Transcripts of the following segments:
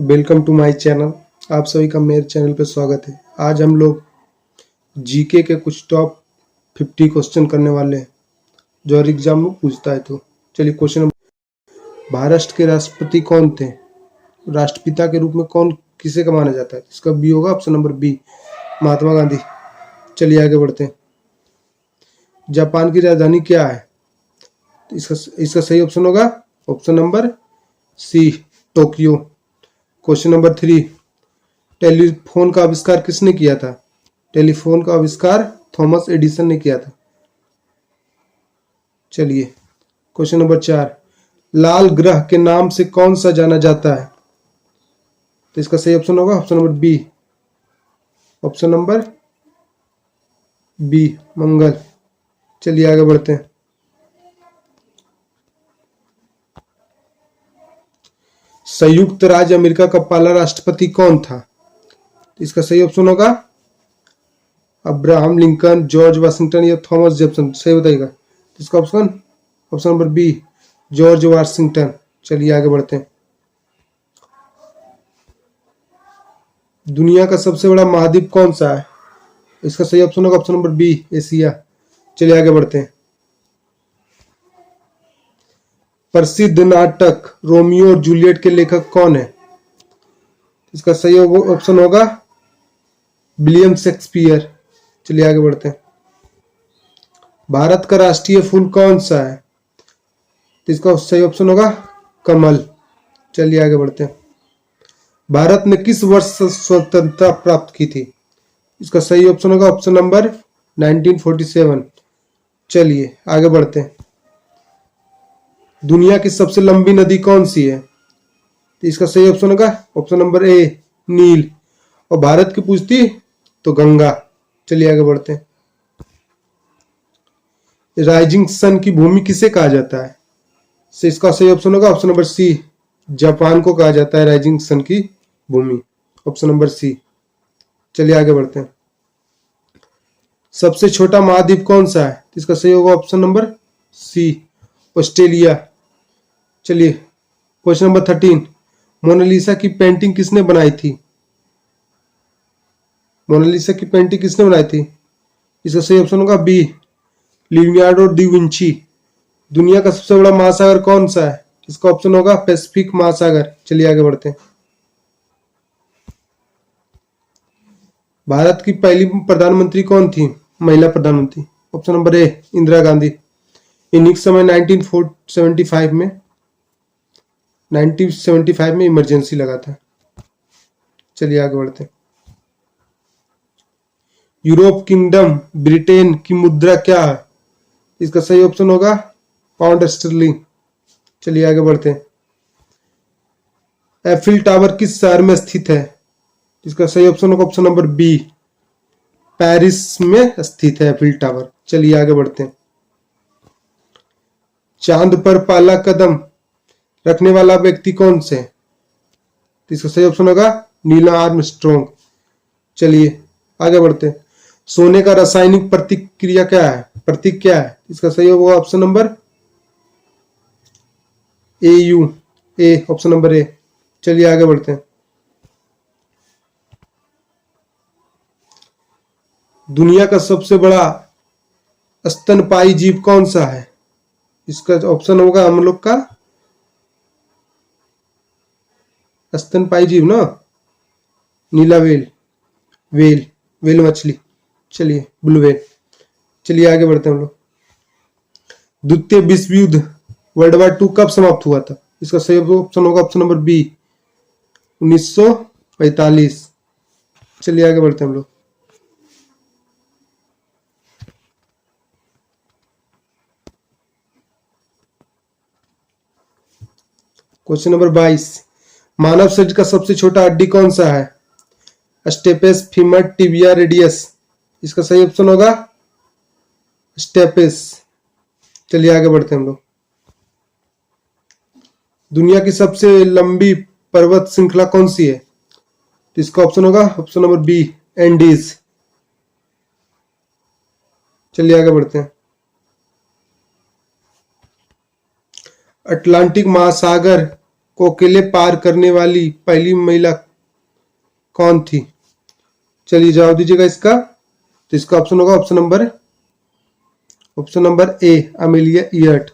Welcome to my channel. आप सभी का मेरे चैनल पे स्वागत है। आज हम लोग जीके के कुछ टॉप 50 क्वेश्चन करने वाले हैं जो हर एग्जाम में पूछता है। तो चलिए क्वेश्चन नंबर, महाराष्ट्र के राष्ट्रपति कौन थे? राष्ट्रपिता के रूप में कौन किसे का माना जाता है? इसका बी होगा option number B, Mahatma Gandhi. चलिए आगे बढ़ते हैं। जापान की राजधानी क्या है? इसका सही ऑप्शन होगा option number C, Tokyo. Question number 3, telephone का आविष्कार किसने किया था? टेलीफोन का आविष्कार थॉमस एडिसन ने किया था। चलिए क्वेश्चन नंबर 4, लाल ग्रह के नाम से कौन सा जाना जाता है? तो इसका सही ऑप्शन होगा option number B, option number B, Mangal. चलिए आगे बढ़ते हैं। संयुक्त राज्य अमेरिका का पहला राष्ट्रपति कौन था? इसका सही ऑप्शन होगा अब्राहम लिंकन, जॉर्ज वाशिंगटन या थॉमस जेफरसन। सही बताइएगा। इसका option number B, George Washington. चलिए आगे बढ़ते हैं। दुनिया का सबसे बड़ा महाद्वीप कौन सा है? इसका सही ऑप्शन होगा ऑप्शन नंबर बी, एशिया। चलिए आगे बढ़ते हैं। प्रसिद्ध नाटक रोमियो और जूलियट के लेखक कौन है? इसका सही ऑप्शन होगा विलियम शेक्सपियर। चलिए आगे बढ़ते हैं। भारत का राष्ट्रीय फूल कौन सा है? तो इसका सही ऑप्शन होगा कमल। चलिए आगे बढ़ते हैं। भारत ने किस वर्ष स्वतंत्रता प्राप्त की थी? इसका सही ऑप्शन होगा ऑप्शन नंबर 1947। चलिए आगे बढ़ते हैं। दुनिया की सबसे लंबी नदी कौन सी है? तो इसका सही ऑप्शन होगा ऑप्शन नंबर ए, नील। और भारत की पूछती तो गंगा। चलिए आगे बढ़ते हैं। राइजिंग सन की भूमि किसे कहा जाता है? तो इसका सही ऑप्शन होगा ऑप्शन नंबर सी, जापान को कहा जाता है राइजिंग सन की भूमि। ऑप्शन नंबर सी। चलिए आगे बढ़ते हैं। सबसे छोटा महाद्वीप कौन सा है? इसका सही होगा ऑप्शन नंबर सी, ऑस्ट्रेलिया। चलिए क्वेश्चन नंबर 13, मोनालिसा की पेंटिंग किसने बनाई थी? मोनालिसा की पेंटिंग किसने बनाई थी? इसका सही ऑप्शन होगा बी, लियोनार्डो डी विंची। दुनिया का सबसे बड़ा महासागर कौन सा है? इसका ऑप्शन होगा पैसिफिक महासागर। चलिए आगे बढ़ते हैं। भारत की पहली प्रधानमंत्री कौन थी, महिला प्रधानमंत्री? ऑप्शन नंबर ए, इंदिरा गांधी। इन्हीं समय 1975 में इमरजेंसी लगा था। चलिए आगे बढ़ते हैं। यूरोप किंगडम ब्रिटेन की मुद्रा क्या है? इसका सही ऑप्शन होगा पाउंड स्टर्लिंग। चलिए आगे बढ़ते हैं। एफिल टावर किस शहर में स्थित है? इसका सही ऑप्शन होगा ऑप्शन नंबर बी, पेरिस में स्थित है एफिल टावर। चलिए आगे बढ़ते हैं। चांद पर पहला कदम रखने वाला व्यक्ति कौन से? इसका सही ऑप्शन होगा नील आर्मस्ट्रॉन्ग। चलिए आगे बढ़ते हैं। सोने का रासायनिक प्रतीक क्या है? इसका सही होगा option number A, you, A, option number ए। चलिए आगे बढ़ते हैं। दुनिया का सबसे बड़ा स्तनपायी जीव कौन सा है? इसका ऑप्शन होगा हम लोग का स्तनपायी जीव ना, नीला वेल मछली। चलिए ब्लू वेल। चलिए आगे बढ़ते हैं हम लोग। द्वितीय विश्व युद्ध वर्ल्ड वार 2 कब समाप्त हुआ था? इसका सही ऑप्शन होगा ऑप्शन नंबर बी, 1945। चलिए आगे बढ़ते हैं हम लोग। क्वेश्चन नंबर 22, मानव शरीर का सबसे छोटा हड्डी कौन सा है? स्टेपेस, फीमर, टिबिया, रेडियस। इसका सही ऑप्शन होगा स्टेपेस। चलिए आगे बढ़ते हैं हम लोग। दुनिया की सबसे लंबी पर्वत श्रृंखला कौन सी है? तो इसका ऑप्शन होगा ऑप्शन नंबर बी, एंडीज। चलिए आगे बढ़ते हैं। अटलांटिक महासागर को अकेले पार करने वाली पहली महिला कौन थी? चलिए जवाब दीजिएगा इसका। तो इसका ऑप्शन होगा option number A, Amelia Earhart.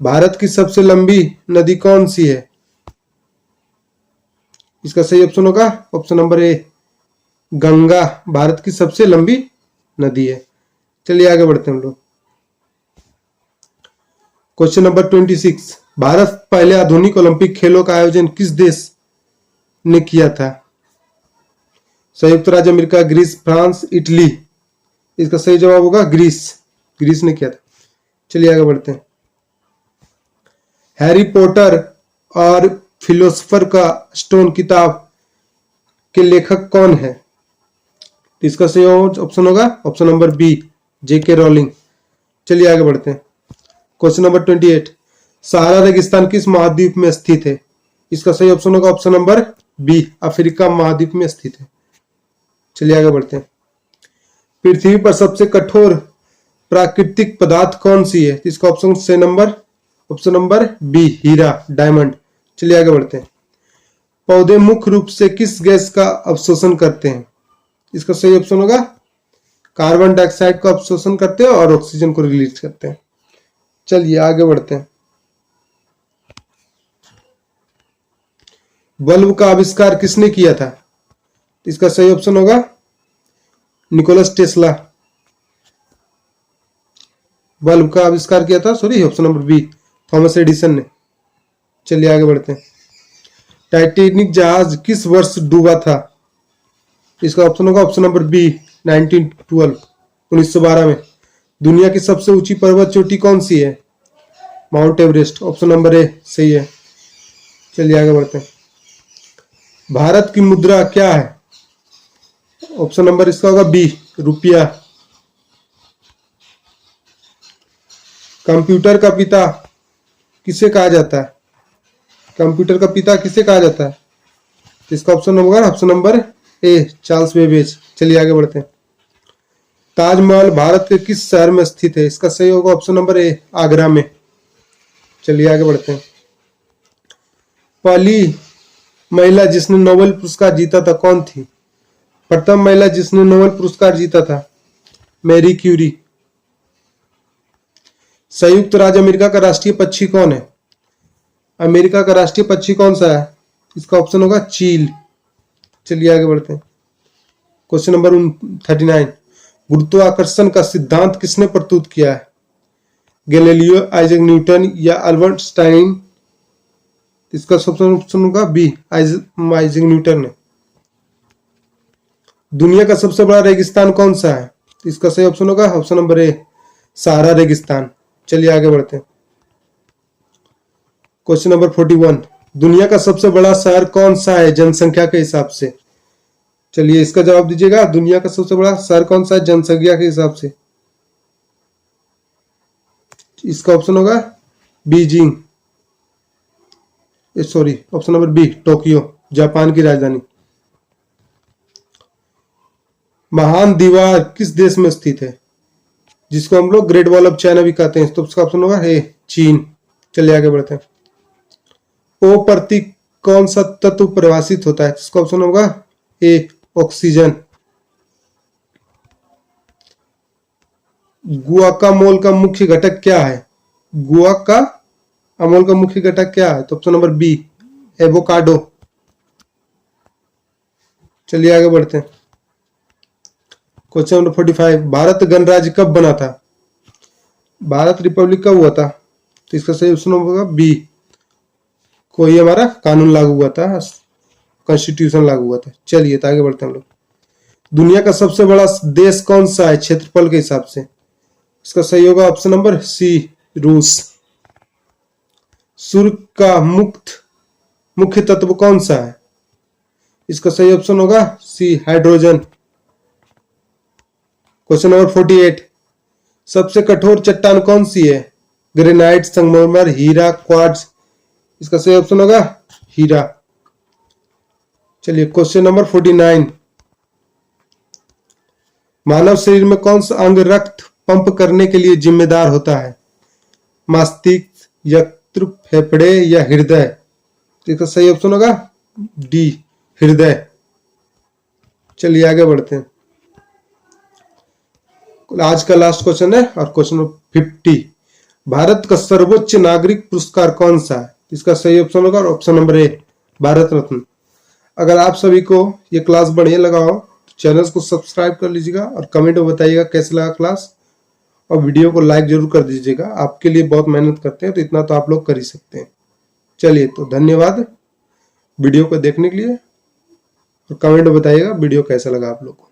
Bharat की सबसे लंबी नदी कौन सी है? इसका सही ऑप्शन होगा ऑप्शन नंबर ए, गंगा भारत की सबसे लंबी नदी है। चलिए आगे बढ़ते हैं हम लोग। क्वेश्चन नंबर 26, भारत पहले आधुनिक ओलंपिक खेलों का आयोजन किस देश ने किया था? संयुक्त राज्य अमेरिका, ग्रीस, फ्रांस, इटली। इसका सही जवाब होगा ग्रीस ने किया था। चलिए आगे बढ़ते हैं। हैरी पॉटर और फिलोसोफर का स्टोन किताब के लेखक कौन है? इसका सही ऑप्शन होगा ऑप्शन नंबर बी, जेके रोलिंग। चलिए आगे बढ़ते हैं। क्वेश्चन नंबर 28, सहारा रेगिस्तान किस महाद्वीप में स्थित है? इसका सही ऑप्शन होगा ऑप्शन नंबर बी, अफ्रीका महाद्वीप में स्थित है। चलिए आगे बढ़ते हैं। पृथ्वी पर सबसे कठोर प्राकृतिक पदार्थ कौन सी है? इसका ऑप्शन नंबर बी, हीरा, डायमंड। चलिए आगे बढ़ते हैं। पौधे मुख्य रूप से किस गैस का अवशोषण करते हैं? इसका सही ऑप्शन होगा कार्बन डाइऑक्साइड का अवशोषण करते हैं और ऑक्सीजन को रिलीज करते हैं। चलिए आगे बढ़ते हैं। बल्ब का आविष्कार किसने किया था? इसका सही ऑप्शन होगा निकोलस टेस्ला। बल्ब का आविष्कार किया था, option number B, Thomas Edison ने। चलिए आगे बढ़ते हैं। टाइटैनिक जहाज किस वर्ष डूबा था? इसका ऑप्शन होगा ऑप्शन नंबर बी, 1912 में। दुनिया की सबसे ऊंची पर्वत चोटी कौन सी है? Mount Everest. ऑप्शन नंबर ए सही है। चलिए आगे बढ़ते हैं। भारत की मुद्रा क्या है? ऑप्शन नंबर इसका होगा बी, रुपया। कंप्यूटर का पिता किसे कहा जाता है? कंप्यूटर का पिता किसे कहा जाता है? इसका ऑप्शन होगा ऑप्शन नंबर ए, चार्ल्स बेबेज। चलिए आगे बढ़ते हैं। ताजमहल भारत के किस शहर में स्थित है? इसका सही होगा ऑप्शन नंबर ए, आगरा में। चलिए आगे बढ़ते हैं। पहली महिला जिसने नोबेल पुरस्कार जीता था कौन थी? प्रथम महिला जिसने नोबेल पुरस्कार जीता था मैरी क्यूरी। संयुक्त राज्य अमेरिका का राष्ट्रीय पक्षी कौन है? अमेरिका का राष्ट्रीय पक्षी कौन सा है? इसका ऑप्शन होगा चील। चलिए आगे बढ़ते हैं। क्वेश्चन नंबर 39, गुरुत्वाकर्षण का सिद्धांत किसने प्रस्तुत किया है? गैलीलियो, आइजैक न्यूटन या अल्बर्ट आइंस्टाइन। इसका ऑप्शन होगा बी, आइजैक न्यूटन ने। दुनिया का सबसे बड़ा रेगिस्तान कौन सा है? इसका सही ऑप्शन होगा ऑप्शन नंबर ए, सहारा रेगिस्तान। चलिए आगे बढ़ते हैं। क्वेश्चन नंबर 41, दुनिया का सबसे बड़ा शहर कौन सा है जनसंख्या के हिसाब से? चलिए इसका जवाब दीजिएगा। दुनिया का सबसे बड़ा शहर कौन सा है जनसंख्या के हिसाब से? इसका ऑप्शन होगा Beijing, option number B, Tokyo, Japan की राजधानी। महान दीवार किस देश में स्थित है? जिसको हम लोग ग्रेट वॉल ऑफ चाइना भी कहते हैं, तो उसका ऑप्शन होगा ए, चीन। चलिए आगे बढ़ते हैं। ओ प्रतीक कौन सा तत्व परिभाषित होता है? इसका ऑप्शन होगा ए, ऑक्सीजन। गुआकामोल का मुख्य घटक क्या है? गुआकामोल का मुख्य घटक क्या है? तो ऑप्शन नंबर बी, एवोकाडो। चलिए आगे बढ़ते हैं। क्वेश्चन नंबर 45, भारत गणराज्य कब बना था? भारत रिपब्लिक कब हुआ था? तो इसका सही ऑप्शन होगा बी, कोई हमारा कानून लागू हुआ था, कॉन्स्टिट्यूशन लागू हुआ था। चलिए तो आगे बढ़ते हैं हम लोग। दुनिया का सबसे बड़ा देश कौन सा है क्षेत्रफल के हिसाब से? इसका सही होगा ऑप्शन नंबर सी, रूस। सूर्य का मुख्य तत्व कौन सा है? इसका सही ऑप्शन होगा सी, हाइड्रोजन। क्वेश्चन नंबर 48, सबसे कठोर चट्टान कौन सी है? ग्रेनाइट, संगमरमर, हीरा, क्वार्ट्ज। इसका सही ऑप्शन होगा हीरा। चलिए क्वेश्चन नंबर 49, मानव शरीर में कौन सा अंग रक्त पंप करने के लिए जिम्मेदार होता है? मस्तिष्क, यकृत, फेफड़े या हृदय? तो इसका सही ऑप्शन होगा डी, हृदय। चलिए आगे बढ़ते हैं। आज का लास्ट क्वेश्चन है और क्वेश्चन नंबर 50, भारत का सर्वोच्च नागरिक पुरस्कार कौन सा है? इसका सही ऑप्शन होगा ऑप्शन नंबर ए, भारत रत्न। अगर आप सभी को ये क्लास बढ़िया लगा हो तो चैनल को सब्सक्राइब कर लीजिएगा और कमेंट में बताइएगा कैसे लगा क्लास, और वीडियो को लाइक जरूर कर दीजिएगा। आपके लिए बहुत मेहनत करते हैं तो इतना तो आप लोग कर ही सकते हैं। चलिए तो धन्यवाद वीडियो को देखने के लिए, और कमेंट में बताइएगा वीडियो कैसा लगा आप लोग को।